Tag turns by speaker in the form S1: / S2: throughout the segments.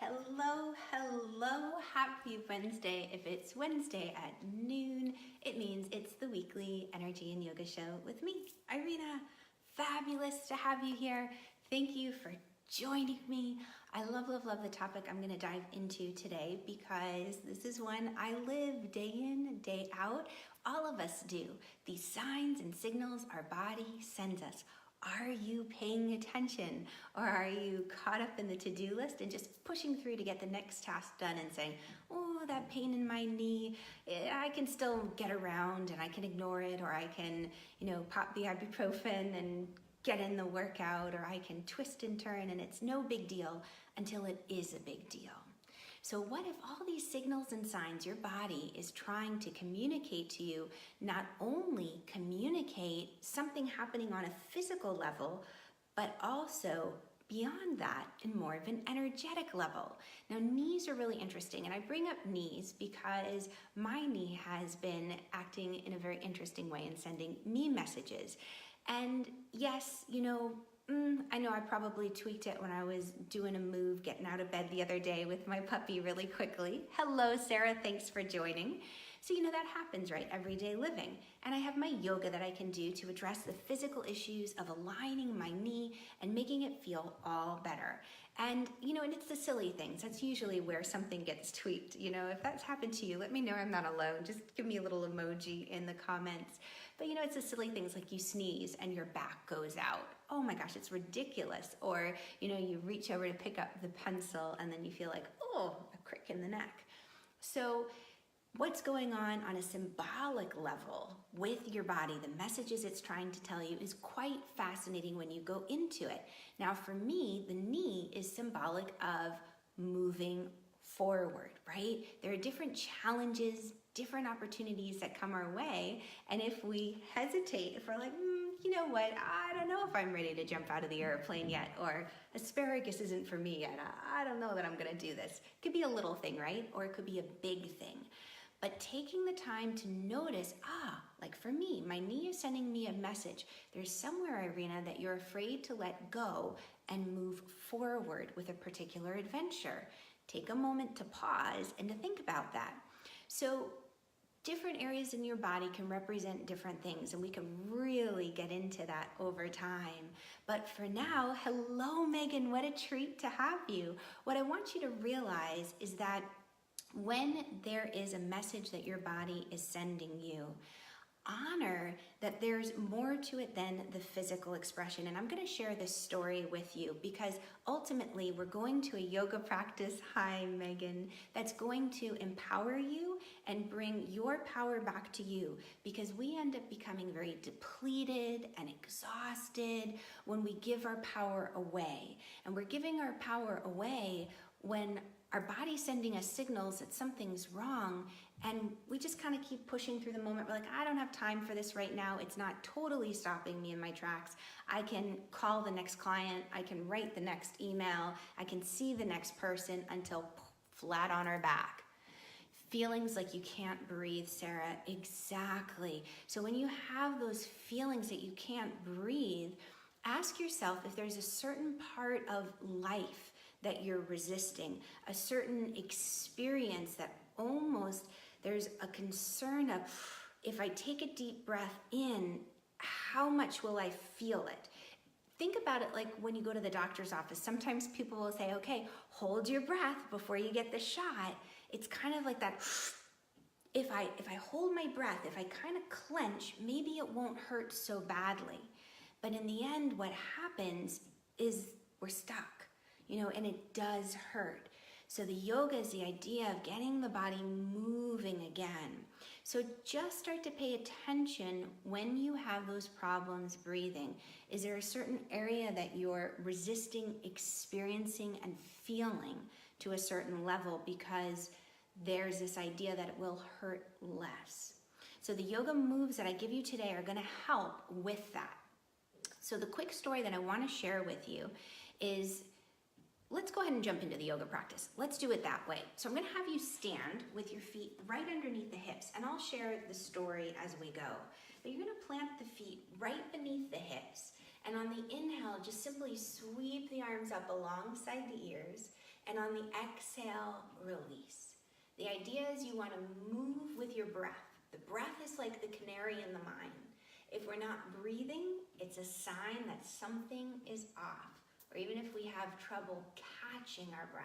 S1: Hello, hello, happy Wednesday. If it's Wednesday at noon, it means it's the weekly energy and yoga show with me, Irena. Fabulous to have you here. Thank you for joining me. I love, love, love the topic I'm going to dive into today because this is one I live day in, day out. All of us do. These signs and signals our body sends us. Are you paying attention, or are you caught up in the to-do list and just pushing through to get the next task done and saying, oh, that pain in my knee, I can still get around and I can ignore it, or I can, pop the ibuprofen and get in the workout, or I can twist and turn and it's no big deal until it is a big deal. So what if all these signals and signs your body is trying to communicate to you, not only communicate something happening on a physical level, but also beyond that in more of an energetic level? Now, knees are really interesting, and I bring up knees because my knee has been acting in a very interesting way and sending me messages. And yes, I know I probably tweaked it when I was doing a move, getting out of bed the other day with my puppy really quickly. Hello, Sarah, thanks for joining. So, that happens, right? Everyday living. And I have my yoga that I can do to address the physical issues of aligning my knee and making it feel all better. And, and it's the silly things. That's usually where something gets tweaked. If that's happened to you, let me know I'm not alone. Just give me a little emoji in the comments. But, it's the silly things like you sneeze and your back goes out. Oh my gosh, it's ridiculous. Or, you reach over to pick up the pencil and then you feel like, oh, a crick in the neck. So what's going on a symbolic level with your body, the messages it's trying to tell you, is quite fascinating when you go into it. Now, for me, the knee is symbolic of moving forward, right? There are different challenges, different opportunities that come our way. And if we hesitate, if we're like, you know what, I don't know if I'm ready to jump out of the airplane yet, or asparagus isn't for me yet, I don't know that I'm gonna do this. It could be a little thing, right? Or it could be a big thing. But taking the time to notice, like for me, my knee is sending me a message. There's somewhere, Irena, that you're afraid to let go and move forward with a particular adventure. Take a moment to pause and to think about that. So different areas in your body can represent different things, and we can really get into that over time. But for now, hello, Megan, what a treat to have you. What I want you to realize is that when there is a message that your body is sending you, honor that there's more to it than the physical expression. And I'm going to share this story with you because ultimately we're going to a yoga practice, hi Megan, that's going to empower you and bring your power back to you, because we end up becoming very depleted and exhausted when we give our power away. And we're giving our power away when our body's sending us signals that something's wrong, and we just kind of keep pushing through the moment. We're like, I don't have time for this right now. It's not totally stopping me in my tracks. I can call the next client. I can write the next email. I can see the next person until flat on our back. Feelings like you can't breathe, Sarah, exactly. So when you have those feelings that you can't breathe, ask yourself if there's a certain part of life that you're resisting, a certain experience that almost there's a concern of, if I take a deep breath in, how much will I feel it? Think about it like when you go to the doctor's office. Sometimes people will say, okay, hold your breath before you get the shot. It's kind of like that. If I hold my breath, if I kind of clench, maybe it won't hurt so badly. But in the end, what happens is we're stuck. And it does hurt. So the yoga is the idea of getting the body moving again. So just start to pay attention when you have those problems breathing. Is there a certain area that you're resisting, experiencing, and feeling to a certain level because there's this idea that it will hurt less? So the yoga moves that I give you today are going to help with that. So the quick story that I want to share with you is, let's go ahead and jump into the yoga practice. Let's do it that way. So I'm going to have you stand with your feet right underneath the hips, and I'll share the story as we go. But you're going to plant the feet right beneath the hips, and on the inhale, just simply sweep the arms up alongside the ears, And on the exhale, release. The idea is you want to move with your breath. The breath is like the canary in the mine. If we're not breathing, it's a sign that something is off, or even if we have trouble catching our breath.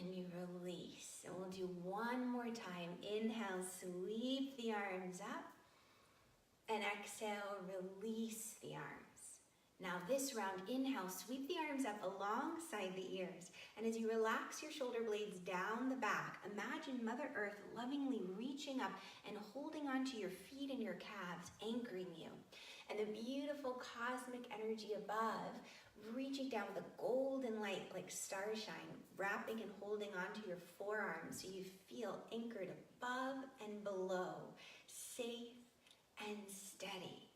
S1: And you release. And we'll do one more time. Inhale, sweep the arms up. And exhale, release the arms. Now this round, inhale, sweep the arms up alongside the ears. And as you relax your shoulder blades down the back, imagine Mother Earth lovingly reaching up and holding onto your feet and your calves, anchoring you. And the beautiful cosmic energy above, reaching down with a golden light like starshine, wrapping and holding onto your forearms so you feel anchored above and below, safe and steady.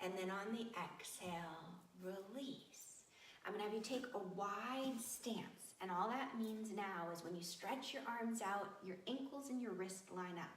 S1: And then on the exhale, release. I'm gonna have you take a wide stance. And all that means now is when you stretch your arms out, your ankles and your wrist line up.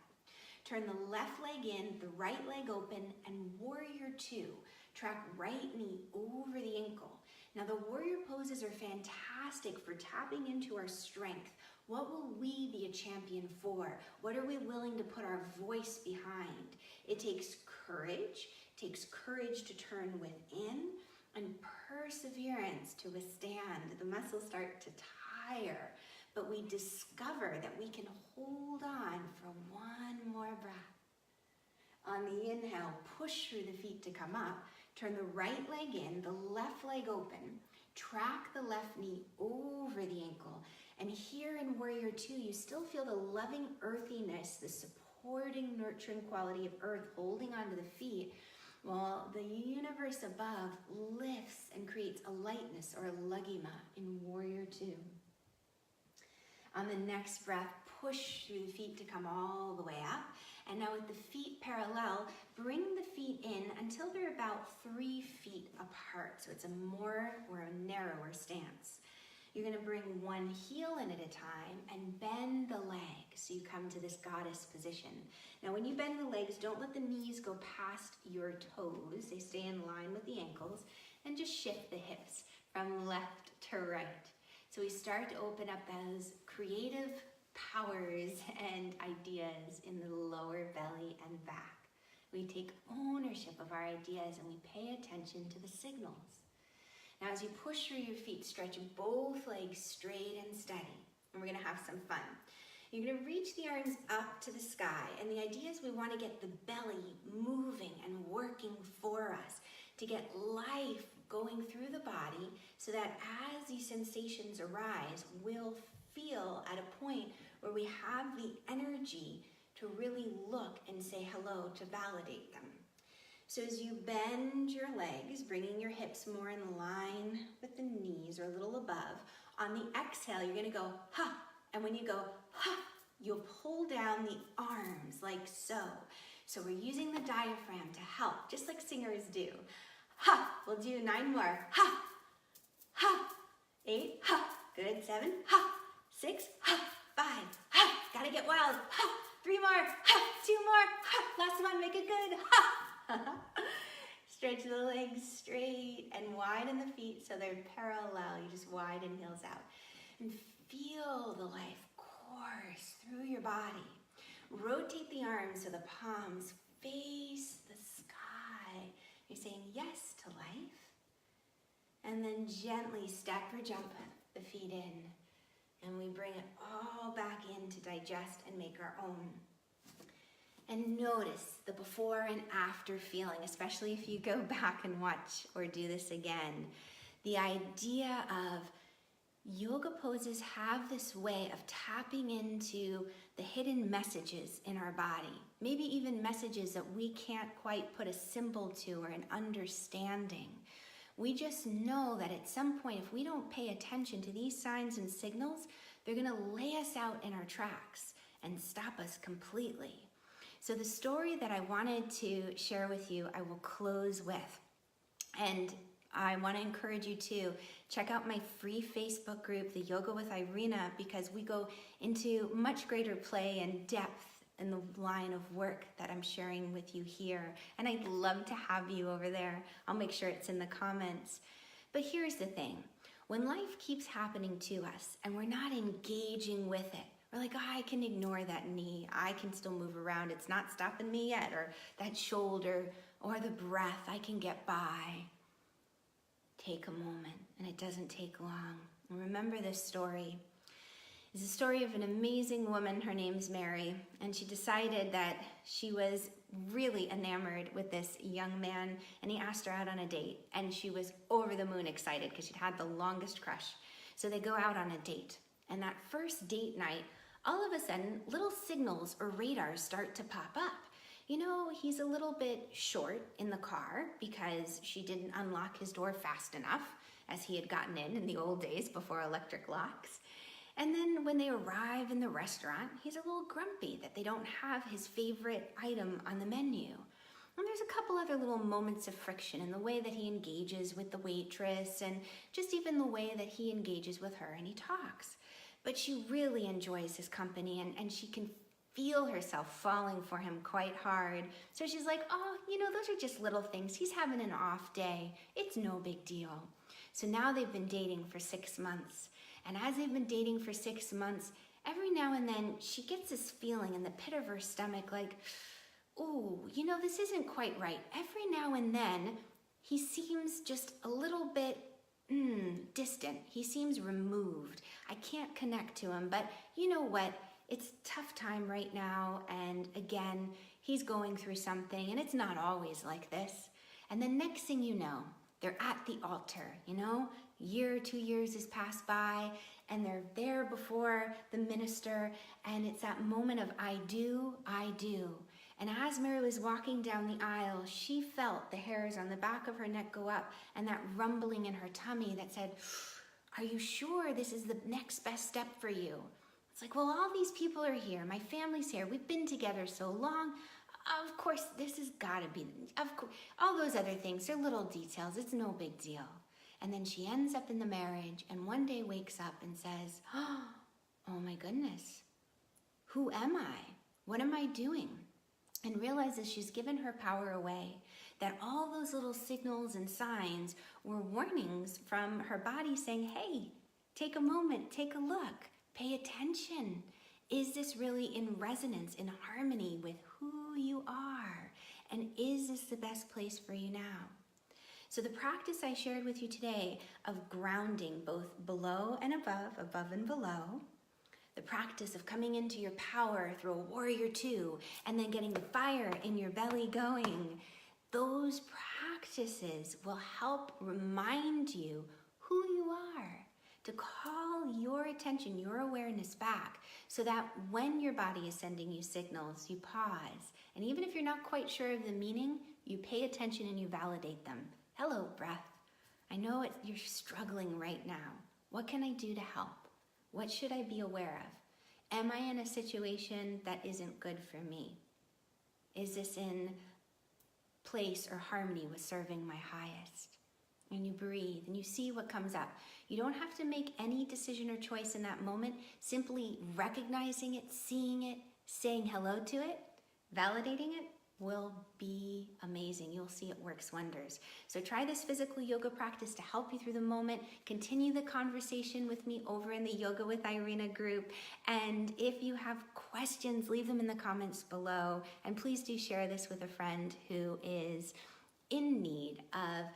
S1: Turn the left leg in, the right leg open, and warrior two. Track right knee over the ankle. Now the warrior poses are fantastic for tapping into our strength. What will we be a champion for? What are we willing to put our voice behind? It takes courage to turn within, and perseverance to withstand. The muscles start to tire, but we discover that we can hold on for one more breath. On the inhale, push through the feet to come up. Turn the right leg in, the left leg open. Track the left knee over the ankle. And here in Warrior Two, you still feel the loving earthiness, the supporting, nurturing quality of earth holding onto the feet, while the universe above lifts and creates a lightness or a lagima in Warrior Two. On the next breath, push through the feet to come all the way up. And now with the feet parallel, bring the feet in until they're about 3 feet apart. So it's a more or a narrower stance. You're gonna bring one heel in at a time and bend the leg so you come to this goddess position. Now when you bend the legs, don't let the knees go past your toes. They stay in line with the ankles, and just shift the hips from left to right. So we start to open up those creative powers and ideas in the lower belly and back. We take ownership of our ideas and we pay attention to the signals. Now as you push through your feet, stretch both legs straight and steady. And we're gonna have some fun. You're gonna reach the arms up to the sky, and the idea is we wanna get the belly moving and working for us to get life going through the body so that as these sensations arise, we'll feel at a point where we have the energy to really look and say hello, to validate them. So as you bend your legs, bringing your hips more in line with the knees or a little above, on the exhale, you're gonna go, ha, and when you go, ha, you'll pull down the arms like so. So we're using the diaphragm to help, just like singers do. Ha, we'll do 9 more, ha, ha, 8, ha, good, 7, ha, 6, ha, 5, ha, gotta get wild, ha, 3 more, ha, 2 more, ha, last one, make it good, ha. Stretch the legs straight and widen the feet so they're parallel. You just widen heels out. And feel the life course through your body. Rotate the arms so the palms face the sky. You're saying yes to life. And then gently step or jump the feet in. And we bring it all back in to digest and make our own. And notice the before and after feeling, especially if you go back and watch or do this again. The idea of yoga poses have this way of tapping into the hidden messages in our body. Maybe even messages that we can't quite put a symbol to or an understanding. We just know that at some point, if we don't pay attention to these signs and signals, they're gonna lay us out in our tracks and stop us completely. So the story that I wanted to share with you, I will close with. And I want to encourage you to check out my free Facebook group, The Yoga with Irena, because we go into much greater play and depth in the line of work that I'm sharing with you here. And I'd love to have you over there. I'll make sure it's in the comments. But here's the thing. When life keeps happening to us and we're not engaging with it, we're like, oh, I can ignore that knee. I can still move around. It's not stopping me yet. Or that shoulder or the breath, I can get by. Take a moment, and it doesn't take long. And remember this story. It's a story of an amazing woman. Her name's Mary, and she decided that she was really enamored with this young man, and he asked her out on a date, and she was over the moon excited because she'd had the longest crush. So they go out on a date, and that first date night, all of a sudden, little signals or radars start to pop up. You know, he's a little bit short in the car because she didn't unlock his door fast enough, as he had gotten in the old days before electric locks. And then when they arrive in the restaurant, he's a little grumpy that they don't have his favorite item on the menu. And there's a couple other little moments of friction in the way that he engages with the waitress and just even the way that he engages with her and he talks. But she really enjoys his company and she can feel herself falling for him quite hard. So she's like, oh, you know, those are just little things. He's having an off day. It's no big deal. So now they've been dating for 6 months. And as they've been dating for 6 months, every now and then she gets this feeling in the pit of her stomach like, ooh, you know, this isn't quite right. Every now and then he seems just a little bit distant. He seems removed. I can't connect to him, but you know what? It's a tough time right now. And again, he's going through something and it's not always like this. And the next thing you know, they're at the altar, you know, year, 2 years has passed by and they're there before the minister and it's that moment of I do. And as Mary was walking down the aisle, she felt the hairs on the back of her neck go up and that rumbling in her tummy that said, are you sure this is the next best step for you? It's like, well, all these people are here. My family's here. We've been together so long. Of course, this has got to be, of course, all those other things, they're little details. It's no big deal. And then she ends up in the marriage and one day wakes up and says, oh my goodness, who am I? What am I doing? And realizes she's given her power away, that all those little signals and signs were warnings from her body saying, hey, take a moment, take a look, pay attention. Is this really in resonance, in harmony with who you are? And is this the best place for you now? So the practice I shared with you today of grounding both below and above and below, the practice of coming into your power through a warrior 2 and then getting the fire in your belly going, those practices will help remind you who you are, to call your attention, your awareness back so that when your body is sending you signals, you pause. And even if you're not quite sure of the meaning, you pay attention and you validate them. Hello, breath. I know you're struggling right now. What can I do to help? What should I be aware of? Am I in a situation that isn't good for me? Is this in place or harmony with serving my highest? And you breathe and you see what comes up. You don't have to make any decision or choice in that moment. Simply recognizing it, seeing it, saying hello to it, validating it will be amazing. You'll see it works wonders. So try this physical yoga practice to help you through the moment. Continue the conversation with me over in the Yoga with Irena group. And if you have questions, leave them in the comments below. And please do share this with a friend who is in need of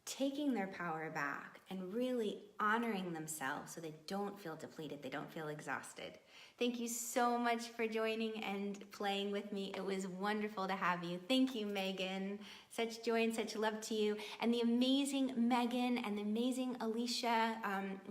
S1: taking their power back and really honoring themselves so they don't feel depleted, they don't feel exhausted. Thank you so much for joining and playing with me. It was wonderful to have you. Thank you, Megan. Such joy and such love to you. And the amazing Megan and the amazing Alicia,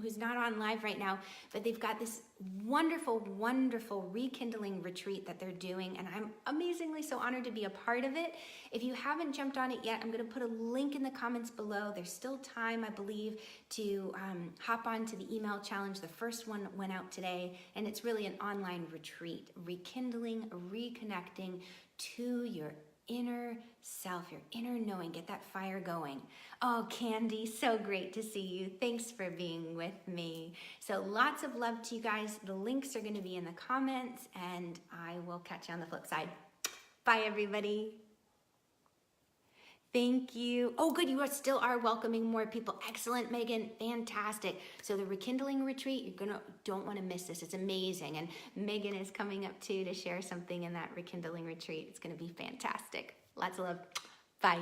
S1: who's not on live right now, but they've got this wonderful, wonderful rekindling retreat that they're doing. And I'm amazingly so honored to be a part of it. If you haven't jumped on it yet, I'm going to put a link in the comments below. There's still time, I believe, to hop on to the email challenge. The first one went out today, and it's really an online retreat, rekindling, reconnecting to your inner self, your inner knowing. Get that fire going. Oh, Candy, so great to see you. Thanks for being with me. So lots of love to you guys. The links are going to be in the comments, and I will catch you on the flip side. Bye, everybody. Thank you. Oh, good. You still are welcoming more people. Excellent, Megan. Fantastic. So the rekindling retreat, don't want to miss this. It's amazing. And Megan is coming up too to share something in that rekindling retreat. It's going to be fantastic. Lots of love. Bye.